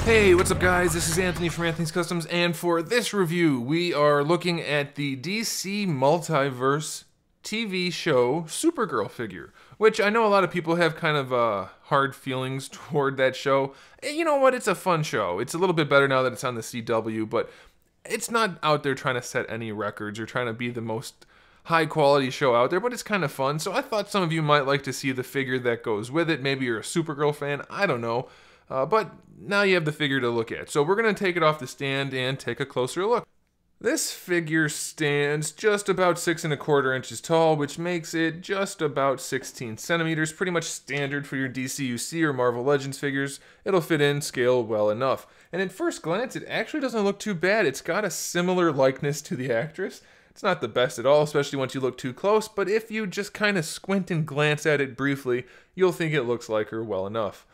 Hey, what's up guys? This is Anthony from AnthonysCustoms, and for this review, we are looking at the DC Multiverse TV show Supergirl figure, which I know a lot of people have kind of hard feelings toward that show. And you know what? It's a fun show. It's a little bit better now that it's on the CW, but it's not out there trying to set any records or trying to be the most high quality show out there, but it's kind of fun. So I thought some of you might like to see the figure that goes with it. Maybe you're a Supergirl fan, I don't know. But now you have the figure to look at. So we're going to take it off the stand and take a closer look. This figure stands just about 6¼ inches tall, which makes it just about 16 centimeters. Pretty much standard for your DCUC or Marvel Legends figures. It'll fit in scale well enough. And at first glance, it actually doesn't look too bad. It's got a similar likeness to the actress. It's not the best at all, especially once you look too close, but if you just kind of squint and glance at it briefly, you'll think it looks like her well enough.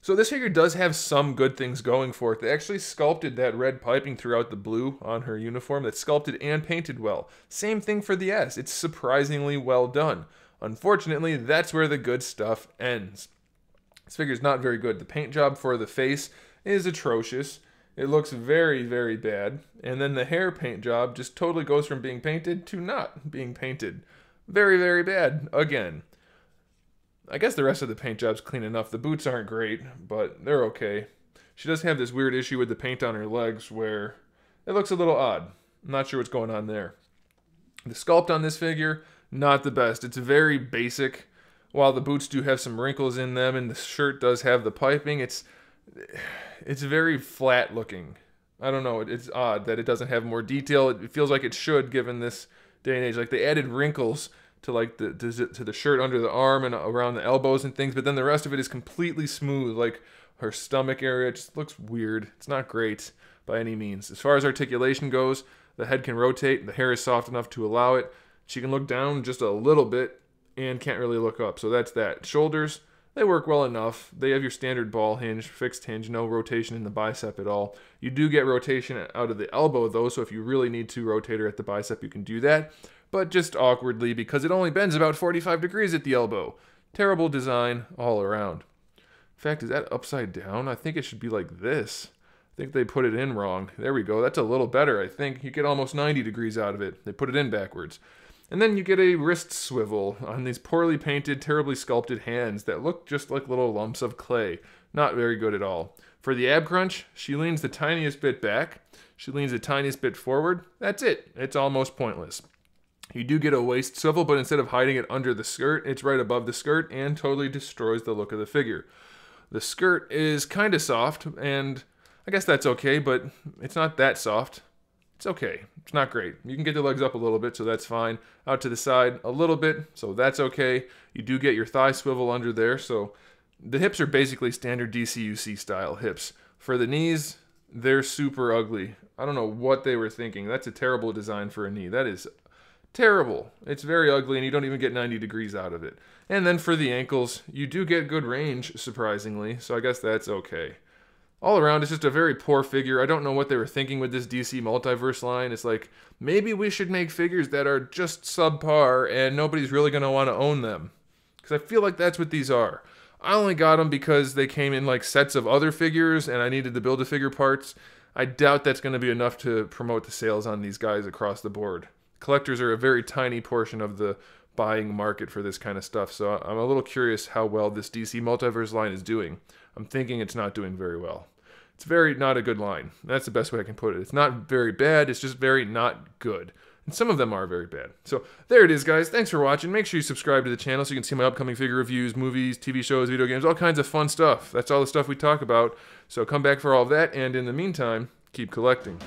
So this figure does have some good things going for it. They actually sculpted that red piping throughout the blue on her uniform. That's sculpted and painted well. Same thing for the S. It's surprisingly well done. Unfortunately, that's where the good stuff ends. This figure's not very good. The paint job for the face is atrocious. It looks very, very bad. And then the hair paint job just totally goes from being painted to not being painted. Very, very bad. Again. I guess the rest of the paint job's clean enough. The boots aren't great, but they're okay. She does have this weird issue with the paint on her legs where it looks a little odd. I'm not sure what's going on there. The sculpt on this figure, not the best. It's very basic. While the boots do have some wrinkles in them and the shirt does have the piping, it's very flat looking. I don't know, it's odd that it doesn't have more detail. It feels like it should given this day and age. Like they added wrinkles to like to the shirt under the arm and around the elbows and things, but then the rest of it is completely smooth. Like her stomach area just looks weird. It's not great by any means. As far as articulation goes, the head can rotate, the hair is soft enough to allow it. She can look down just a little bit and can't really look up, so that's that. Shoulders, they work well enough. They have your standard ball hinge, fixed hinge, no rotation in the bicep at all. You do get rotation out of the elbow though, so if you really need to rotate her at the bicep, you can do that. But just awkwardly because it only bends about 45 degrees at the elbow. Terrible design all around. In fact, is that upside down? I think it should be like this. I think they put it in wrong. There we go. That's a little better, I think. You get almost 90 degrees out of it. They put it in backwards. And then you get a wrist swivel on these poorly painted, terribly sculpted hands that look just like little lumps of clay. Not very good at all. For the ab crunch, she leans the tiniest bit back. She leans the tiniest bit forward. That's it. It's almost pointless. You do get a waist swivel, but instead of hiding it under the skirt, it's right above the skirt and totally destroys the look of the figure. The skirt is kind of soft, and I guess that's okay, but it's not that soft. It's okay. It's not great. You can get the legs up a little bit, so that's fine. Out to the side a little bit, so that's okay. You do get your thigh swivel under there, so the hips are basically standard DCUC style hips. For the knees, they're super ugly. I don't know what they were thinking. That's a terrible design for a knee. That is terrible. It's very ugly and you don't even get 90 degrees out of it. And then for the ankles, you do get good range, surprisingly, so I guess that's okay. All around, it's just a very poor figure. I don't know what they were thinking with this DC Multiverse line. It's like, maybe we should make figures that are just subpar and nobody's really going to want to own them. Because I feel like that's what these are. I only got them because they came in like sets of other figures and I needed the Build-A-Figure parts. I doubt that's going to be enough to promote the sales on these guys across the board. Collectors are a very tiny portion of the buying market for this kind of stuff, so I'm a little curious how well this DC Multiverse line is doing. I'm thinking it's not doing very well. It's very not a good line. That's the best way I can put it. It's not very bad, it's just very not good. And some of them are very bad. So there it is, guys. Thanks for watching. Make sure you subscribe to the channel so you can see my upcoming figure reviews, movies, TV shows, video games, all kinds of fun stuff. That's all the stuff we talk about. So come back for all of that, and in the meantime, keep collecting.